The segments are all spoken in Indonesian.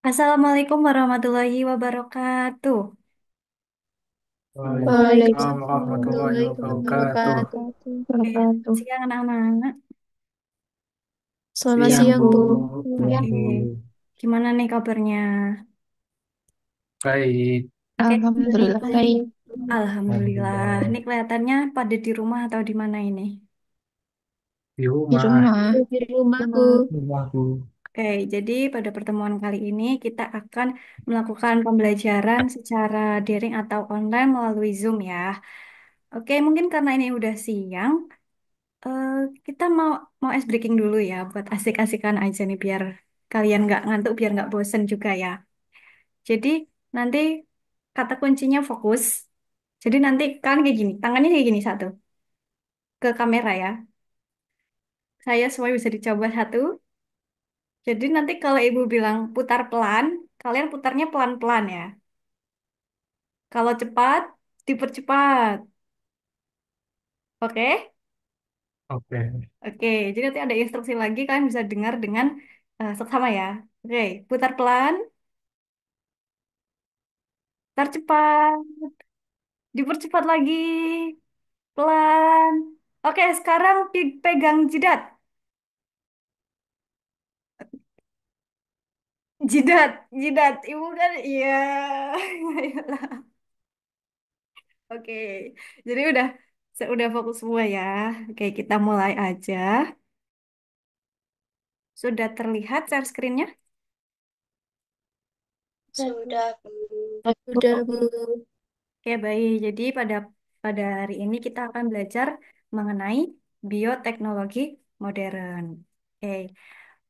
Assalamualaikum warahmatullahi wabarakatuh. Waalaikumsalam Waalaikumsalam warahmatullahi warahmatullahi wabarakatuh. wabarakatuh. Siang anak-anak. Selamat Siang, siang, Bu. Bu. Siang, Bu. Oke, gimana nih kabarnya? Baik. Oke, Alhamdulillah baik. Alhamdulillah. Ini Alhamdulillah. kelihatannya pada di rumah atau di mana ini? Di Di rumah. rumah. Di rumah, Bu. Rumah, Bu. Oke, jadi pada pertemuan kali ini kita akan melakukan pembelajaran secara daring atau online melalui Zoom ya. Oke, mungkin karena ini udah siang, eh, kita mau mau ice breaking dulu ya, buat asik-asikan aja nih biar kalian nggak ngantuk, biar nggak bosen juga ya. Jadi nanti kata kuncinya fokus. Jadi nanti kalian kayak gini, tangannya kayak gini satu ke kamera ya. Saya semua bisa dicoba satu. Jadi nanti kalau ibu bilang putar pelan, kalian putarnya pelan-pelan ya. Kalau cepat, dipercepat. Oke? Oke. Oke, jadi nanti ada instruksi lagi, kalian bisa dengar dengan seksama ya. Oke, putar pelan, putar cepat, dipercepat lagi, pelan. Oke, sekarang pegang jidat. Jidat, jidat. Ibu kan iya. Oke. Jadi udah fokus semua ya. Oke, kita mulai aja. Sudah terlihat share screen-nya? Sudah, Bu. Sudah, Bu. Oke, baik. Jadi pada pada hari ini kita akan belajar mengenai bioteknologi modern. Oke.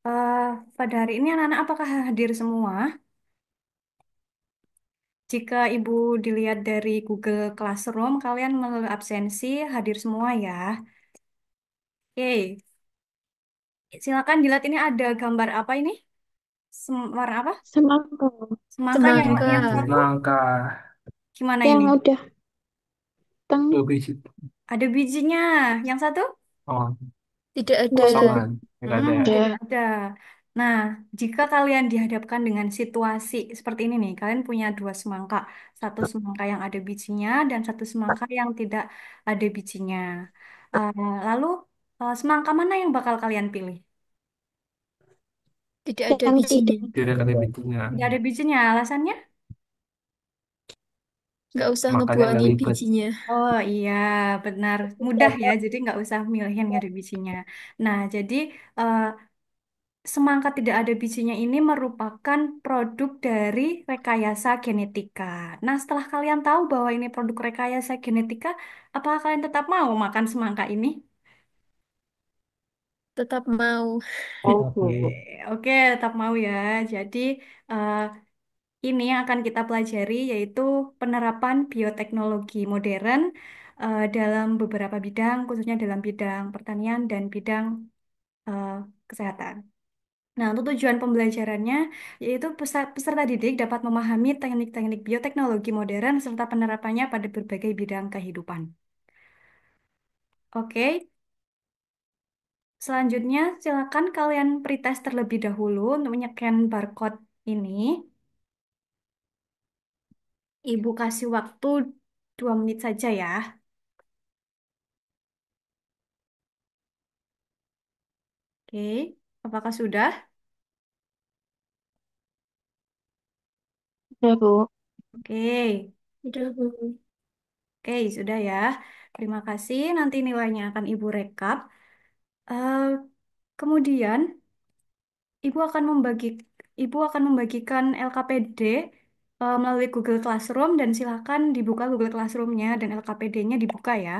Eh, pada hari ini anak-anak apakah hadir semua? Jika Ibu dilihat dari Google Classroom, kalian melalui absensi hadir semua ya. Oke, silakan dilihat ini ada gambar apa ini? Warna apa? Semangka. Semangka Semangka. yang satu Semangka. gimana Yang ini? udah teng Dua biji. Ada bijinya. Yang satu? Oh, tidak ada. kosongan. Tidak ada ya. Tidak ada. Nah, jika kalian dihadapkan dengan situasi seperti ini nih, kalian punya dua semangka. Satu semangka yang ada bijinya dan satu semangka yang tidak ada bijinya. Lalu, semangka mana yang bakal kalian pilih? Tidak ada Yang bijinya. Tidak ada bijinya. tidak ada bijinya, alasannya? Nggak usah Makanya nggak ngebuangin ribet. bijinya. Oh iya, benar. Mudah ya, jadi nggak usah milih yang nggak ada bijinya. Nah, jadi eh, semangka tidak ada bijinya ini merupakan produk dari rekayasa genetika. Nah, setelah kalian tahu bahwa ini produk rekayasa genetika, apakah kalian tetap mau makan semangka ini? Tetap mau. Tidak, Oke, Bu. oke, tetap mau ya. Jadi, eh, ini yang akan kita pelajari yaitu penerapan bioteknologi modern dalam beberapa bidang, khususnya dalam bidang pertanian dan bidang eh, kesehatan. Nah, untuk tujuan pembelajarannya yaitu peserta didik dapat memahami teknik-teknik bioteknologi modern serta penerapannya pada berbagai bidang kehidupan. Oke, selanjutnya silakan kalian pretest terlebih dahulu untuk menycan barcode ini. Ibu kasih waktu 2 menit saja ya. Oke, apakah sudah? Sudah, Bu. Oke, Sudah, Bu. oke, sudah ya. Terima kasih. Nanti nilainya akan Ibu rekap. Eh, kemudian Ibu akan membagikan LKPD melalui Google Classroom dan silakan dibuka Google Classroom-nya dan LKPD-nya dibuka ya.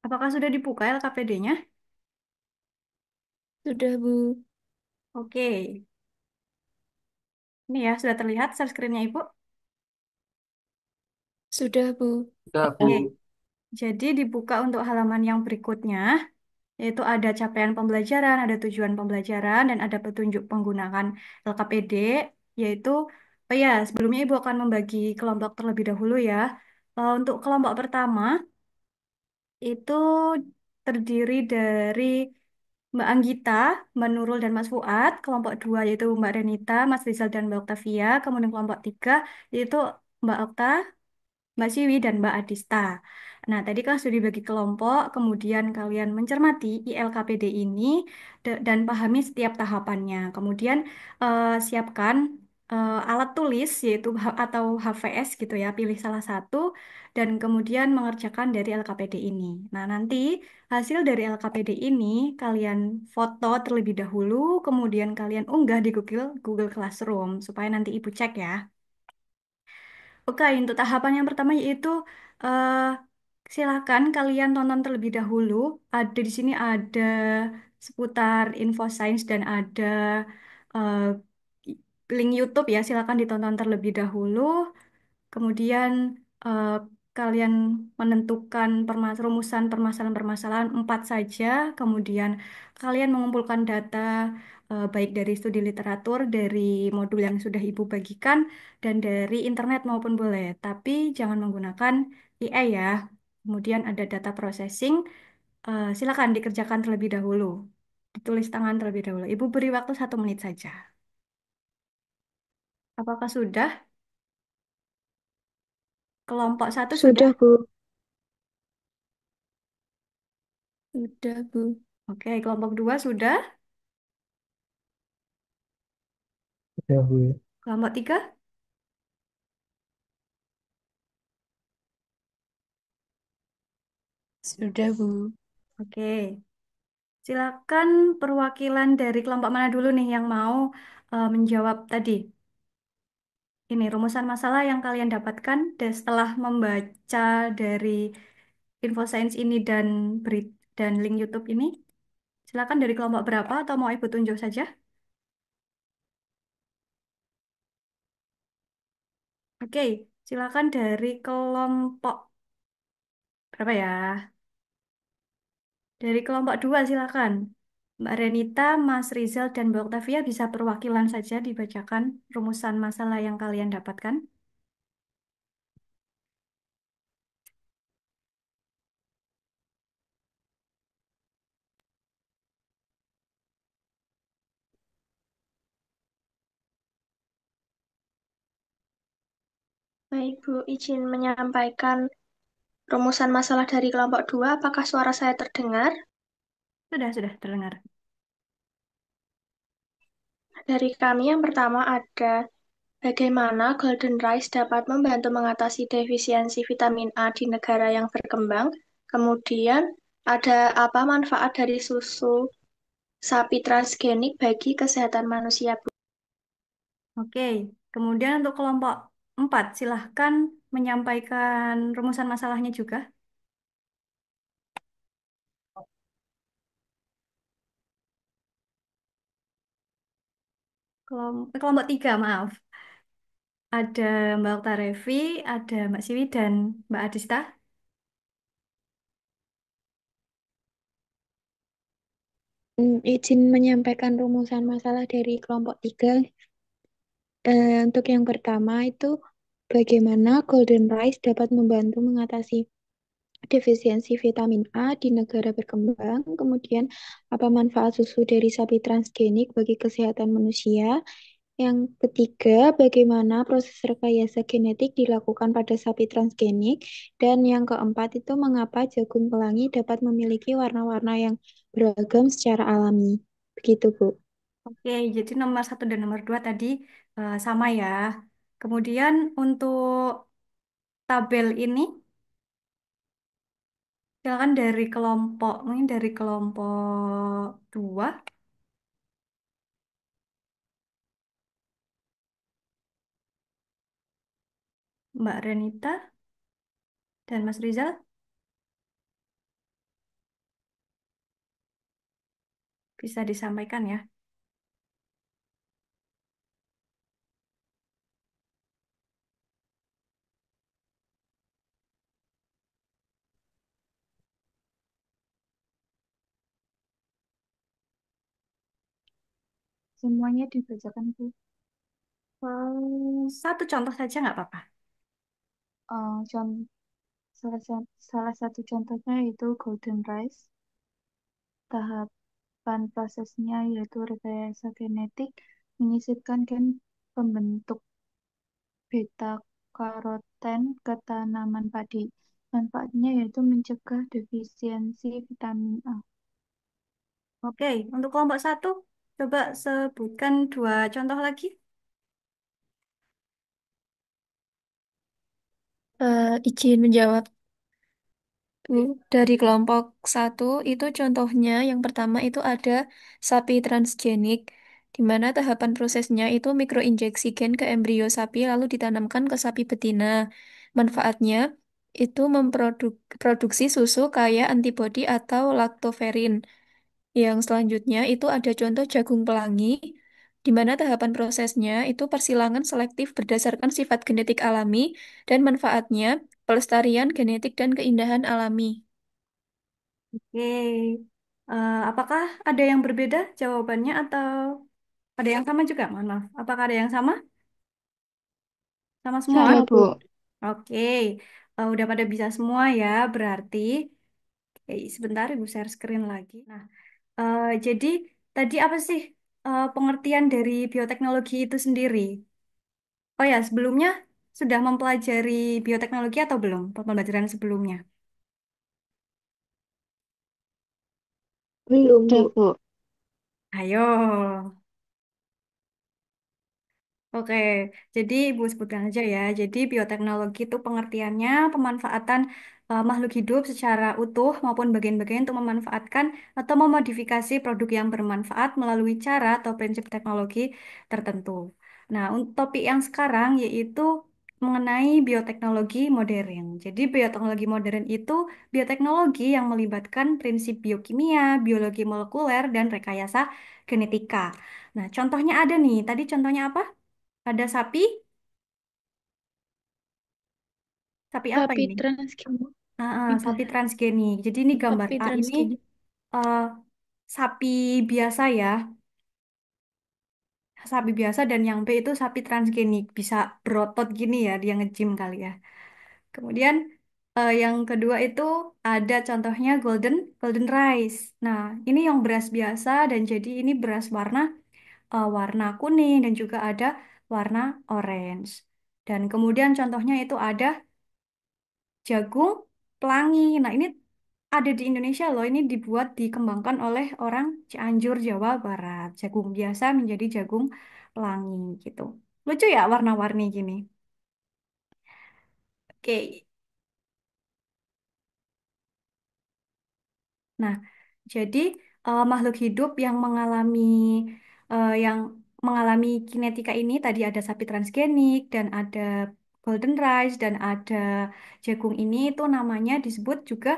Apakah sudah dibuka LKPD-nya? Sudah, Bu. Oke, ini ya sudah terlihat share screen-nya Ibu. Sudah, Bu. Sudah, Oke, Bu. jadi dibuka untuk halaman yang berikutnya, yaitu ada capaian pembelajaran, ada tujuan pembelajaran, dan ada petunjuk penggunaan LKPD, yaitu, oh ya, sebelumnya Ibu akan membagi kelompok terlebih dahulu ya. Untuk kelompok pertama itu terdiri dari Mbak Anggita, Mbak Nurul, dan Mas Fuad. Kelompok dua yaitu Mbak Renita, Mas Rizal, dan Mbak Oktavia. Kemudian kelompok tiga yaitu Mbak Okta, Mbak Siwi, dan Mbak Adista. Nah, tadi kan sudah dibagi kelompok, kemudian kalian mencermati ILKPD ini dan pahami setiap tahapannya. Kemudian siapkan alat tulis, yaitu atau HVS gitu ya, pilih salah satu, dan kemudian mengerjakan dari LKPD ini. Nah, nanti hasil dari LKPD ini kalian foto terlebih dahulu, kemudian kalian unggah di Google Classroom, supaya nanti Ibu cek ya. Oke, untuk tahapan yang pertama yaitu eh, silakan kalian tonton terlebih dahulu. Ada di sini ada seputar info sains dan ada eh, link YouTube ya. Silakan ditonton terlebih dahulu. Kemudian eh, kalian menentukan rumusan permasalahan-permasalahan empat saja. Kemudian kalian mengumpulkan data baik dari studi literatur, dari modul yang sudah Ibu bagikan, dan dari internet maupun boleh. Tapi jangan menggunakan AI ya. Kemudian ada data processing. Silakan dikerjakan terlebih dahulu. Ditulis tangan terlebih dahulu. Ibu beri waktu 1 menit saja. Apakah sudah? Kelompok satu sudah? Sudah, Bu. Sudah, Bu. Oke, kelompok dua sudah? Udah, Bu. Kelompok tiga? Sudah, Bu. Oke, silakan perwakilan dari kelompok mana dulu nih yang mau menjawab tadi. Ini rumusan masalah yang kalian dapatkan setelah membaca dari info sains ini dan dan link YouTube ini. Silakan dari kelompok berapa atau mau Ibu tunjuk saja? Oke, silakan dari kelompok berapa ya? Dari kelompok dua silakan. Mbak Renita, Mas Rizal, dan Mbak Oktavia bisa perwakilan saja dibacakan rumusan masalah yang kalian dapatkan. Baik, Bu, izin menyampaikan rumusan masalah dari kelompok 2. Apakah suara saya terdengar? Sudah terdengar. Dari kami yang pertama ada bagaimana golden rice dapat membantu mengatasi defisiensi vitamin A di negara yang berkembang. Kemudian ada apa manfaat dari susu sapi transgenik bagi kesehatan manusia, Bu? Oke, kemudian untuk kelompok 4 silahkan menyampaikan rumusan masalahnya juga. Kelompok 3, maaf. Ada Mbak Oktarevi, ada Mbak Siwi, dan Mbak Adista. Izin menyampaikan rumusan masalah dari kelompok 3. Untuk yang pertama itu bagaimana golden rice dapat membantu mengatasi defisiensi vitamin A di negara berkembang. Kemudian, apa manfaat susu dari sapi transgenik bagi kesehatan manusia? Yang ketiga, bagaimana proses rekayasa genetik dilakukan pada sapi transgenik? Dan yang keempat itu mengapa jagung pelangi dapat memiliki warna-warna yang beragam secara alami? Begitu, Bu. Oke, jadi nomor 1 dan nomor 2 tadi sama ya. Kemudian untuk tabel ini, silakan dari kelompok, mungkin dari kelompok 2, Mbak Renita dan Mas Rizal bisa disampaikan ya. Semuanya dibacakan Bu. Satu contoh saja nggak apa-apa. Contoh Salah satu contohnya yaitu Golden Rice. Tahapan prosesnya yaitu rekayasa genetik menyisipkan gen pembentuk beta karoten ke tanaman padi. Manfaatnya yaitu mencegah defisiensi vitamin A. Oke, untuk kelompok satu, coba sebutkan dua contoh lagi. Izin menjawab. Dari kelompok satu itu contohnya yang pertama itu ada sapi transgenik, di mana tahapan prosesnya itu mikroinjeksi gen ke embrio sapi lalu ditanamkan ke sapi betina. Manfaatnya itu memproduksi susu kaya antibodi atau laktoferin. Yang selanjutnya itu ada contoh jagung pelangi, di mana tahapan prosesnya itu persilangan selektif berdasarkan sifat genetik alami dan manfaatnya pelestarian genetik dan keindahan alami. Oke, apakah ada yang berbeda jawabannya atau ada yang sama juga? Mohon maaf. Apakah ada yang sama? Sama semua? Sama, Sama, Bu. Bu. Oke, udah pada bisa semua ya, berarti. Sebentar, Ibu share screen lagi. Nah, jadi tadi apa sih pengertian dari bioteknologi itu sendiri? Oh ya, sebelumnya sudah mempelajari bioteknologi atau belum? Pembelajaran sebelumnya. Belum, Udah, Bu. Bu. Ayo. Oke, jadi Ibu sebutkan aja ya. Jadi bioteknologi itu pengertiannya pemanfaatan makhluk hidup secara utuh maupun bagian-bagian untuk memanfaatkan atau memodifikasi produk yang bermanfaat melalui cara atau prinsip teknologi tertentu. Nah, untuk topik yang sekarang yaitu mengenai bioteknologi modern. Jadi bioteknologi modern itu bioteknologi yang melibatkan prinsip biokimia, biologi molekuler, dan rekayasa genetika. Nah, contohnya ada nih. Tadi contohnya apa? Ada sapi, sapi apa Sapi ini? transgenik. Sapi transgenik. Jadi ini gambar Sapi A ini transgenic. eh, sapi biasa ya, sapi biasa dan yang B itu sapi transgenik. Bisa berotot gini ya, dia nge-gym kali ya. Kemudian yang kedua itu ada contohnya golden rice. Nah, ini yang beras biasa dan jadi ini beras warna kuning dan juga ada warna orange. Dan kemudian contohnya itu ada jagung pelangi. Nah, ini ada di Indonesia loh. Ini dibuat dikembangkan oleh orang Cianjur, Jawa Barat. Jagung biasa menjadi jagung pelangi gitu. Lucu ya warna-warni gini. Oke. Nah, jadi makhluk hidup yang mengalami kinetika ini tadi ada sapi transgenik dan ada golden rice dan ada jagung ini itu namanya disebut juga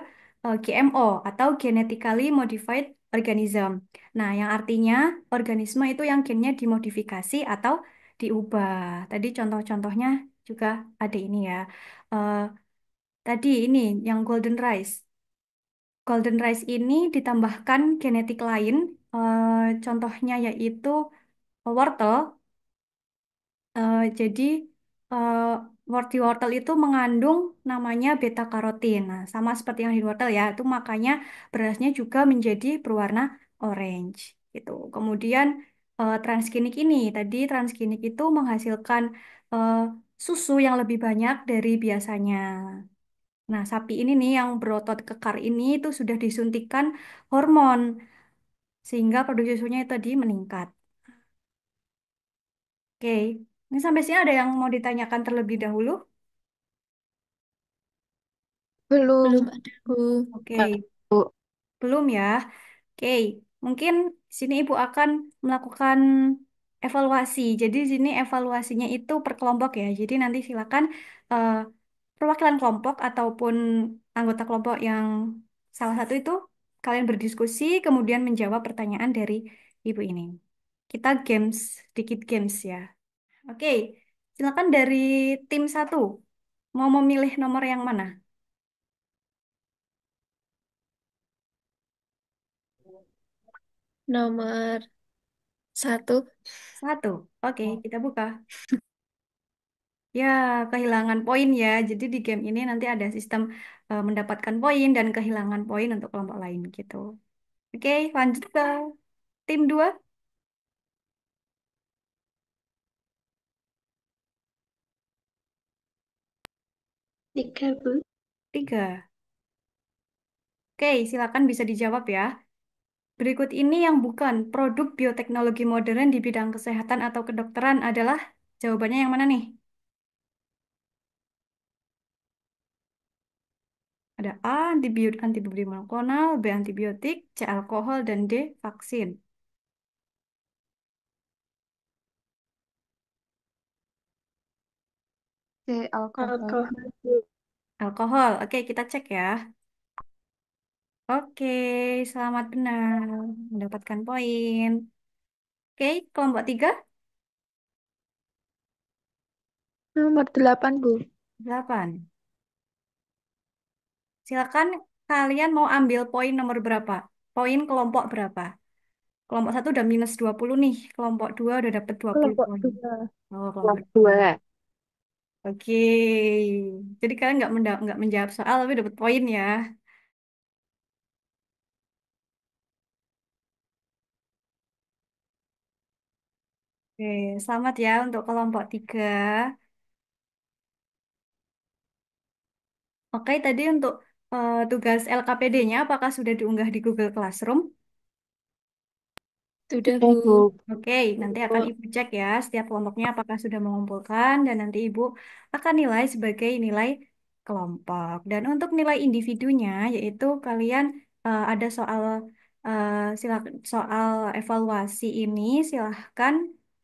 GMO atau genetically modified organism. Nah, yang artinya organisme itu yang gennya dimodifikasi atau diubah. Tadi contoh-contohnya juga ada ini ya. Eh, Tadi ini yang golden rice. Golden rice ini ditambahkan genetik lain, contohnya yaitu wortel. Jadi eh, di wortel itu mengandung namanya beta karotin. Nah, sama seperti yang di wortel ya, itu makanya berasnya juga menjadi berwarna orange gitu. Kemudian transgenik ini, tadi transgenik itu menghasilkan eh, susu yang lebih banyak dari biasanya. Nah, sapi ini nih yang berotot kekar ini itu sudah disuntikan hormon sehingga produksi susunya itu tadi meningkat. Oke, ini sampai sini ada yang mau ditanyakan terlebih dahulu? Belum Belum. ada, Bu. Oke, Bu. belum ya. Oke, mungkin sini Ibu akan melakukan evaluasi. Jadi sini evaluasinya itu per kelompok ya. Jadi nanti silakan eh, perwakilan kelompok ataupun anggota kelompok yang salah satu itu kalian berdiskusi kemudian menjawab pertanyaan dari Ibu ini. Kita games, sedikit games ya. Oke, silakan dari tim satu. Mau memilih nomor yang mana? Nomor satu. Satu. Oke, kita buka. Ya, kehilangan poin ya. Jadi di game ini nanti ada sistem mendapatkan poin dan kehilangan poin untuk kelompok lain gitu. Oke, lanjut ke tim 2, 3, Bu. 3. Oke, silakan bisa dijawab ya. Berikut ini yang bukan produk bioteknologi modern di bidang kesehatan atau kedokteran adalah jawabannya yang mana nih? Ada A, antibiotik antibodi monoklonal, B, antibiotik, C, alkohol, dan D, vaksin. C. Alkohol. Alkohol, Bu. Alkohol. Oke, kita cek ya. Oke, selamat benar. Mendapatkan poin. Oke, kelompok 3, Nomor 8, Bu. 8. Silakan kalian mau ambil poin nomor berapa? Poin kelompok berapa? Kelompok 1 udah minus 20 nih. Kelompok 2 udah dapat 20 Kelompok poin. 2. Oh, kelompok 2. Oke. Jadi kalian nggak menjawab soal tapi dapat poin ya. Oke, selamat ya untuk kelompok 3. Oke, tadi untuk tugas LKPD-nya apakah sudah diunggah di Google Classroom? Sudah, Eh, Bu. Bu. Oke, nanti akan Ibu cek ya setiap kelompoknya apakah sudah mengumpulkan dan nanti Ibu akan nilai sebagai nilai kelompok. Dan untuk nilai individunya yaitu kalian ada soal eh, soal evaluasi ini silahkan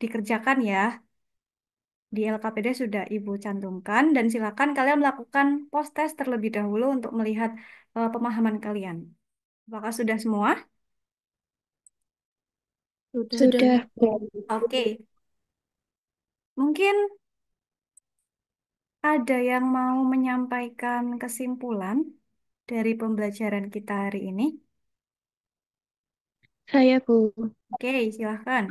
dikerjakan ya. Di LKPD sudah Ibu cantumkan dan silakan kalian melakukan post-test terlebih dahulu untuk melihat pemahaman kalian. Apakah sudah semua? Sudah. Sudah, Bu. Sudah, Bu. Oke, mungkin ada yang mau menyampaikan kesimpulan dari pembelajaran kita hari ini? Saya, Bu. Oke, silahkan.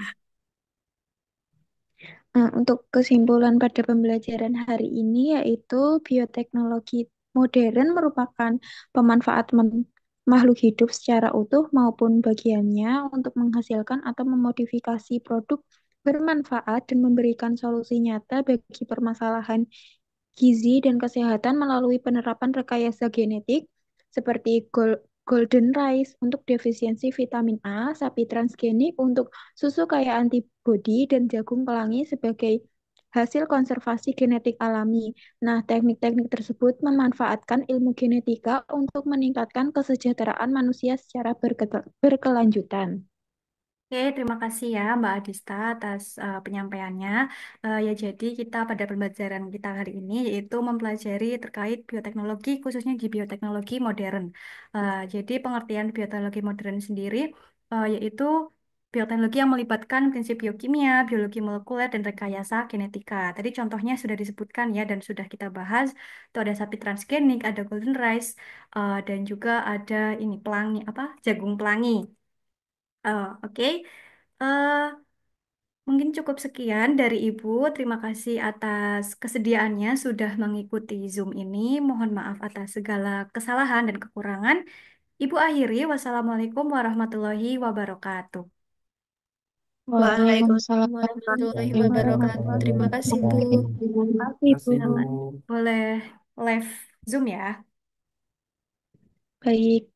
Nah, untuk kesimpulan pada pembelajaran hari ini yaitu bioteknologi modern merupakan pemanfaatan makhluk hidup secara utuh maupun bagiannya untuk menghasilkan atau memodifikasi produk bermanfaat dan memberikan solusi nyata bagi permasalahan gizi dan kesehatan melalui penerapan rekayasa genetik seperti golden rice untuk defisiensi vitamin A, sapi transgenik untuk susu kaya antibodi, dan jagung pelangi sebagai hasil konservasi genetik alami. Nah, teknik-teknik tersebut memanfaatkan ilmu genetika untuk meningkatkan kesejahteraan manusia secara berkelanjutan. Oke, terima kasih ya Mbak Adista atas penyampaiannya. Ya, jadi kita pada pembelajaran kita hari ini yaitu mempelajari terkait bioteknologi, khususnya di bioteknologi modern. Jadi pengertian bioteknologi modern sendiri yaitu bioteknologi yang melibatkan prinsip biokimia, biologi molekuler, dan rekayasa genetika. Tadi contohnya sudah disebutkan ya dan sudah kita bahas. Itu ada sapi transgenik, ada golden rice, dan juga ada ini pelangi apa? Jagung pelangi. Oke. Eh, Mungkin cukup sekian dari Ibu. Terima kasih atas kesediaannya sudah mengikuti Zoom ini. Mohon maaf atas segala kesalahan dan kekurangan. Ibu akhiri, wassalamualaikum warahmatullahi wabarakatuh. Waalaikumsalam Warahmatullahi warahmatullahi wabarakatuh. Terima kasih, Bu. wabarakatuh. Terima kasih, Bu. Selamat. Boleh live Zoom ya. Baik.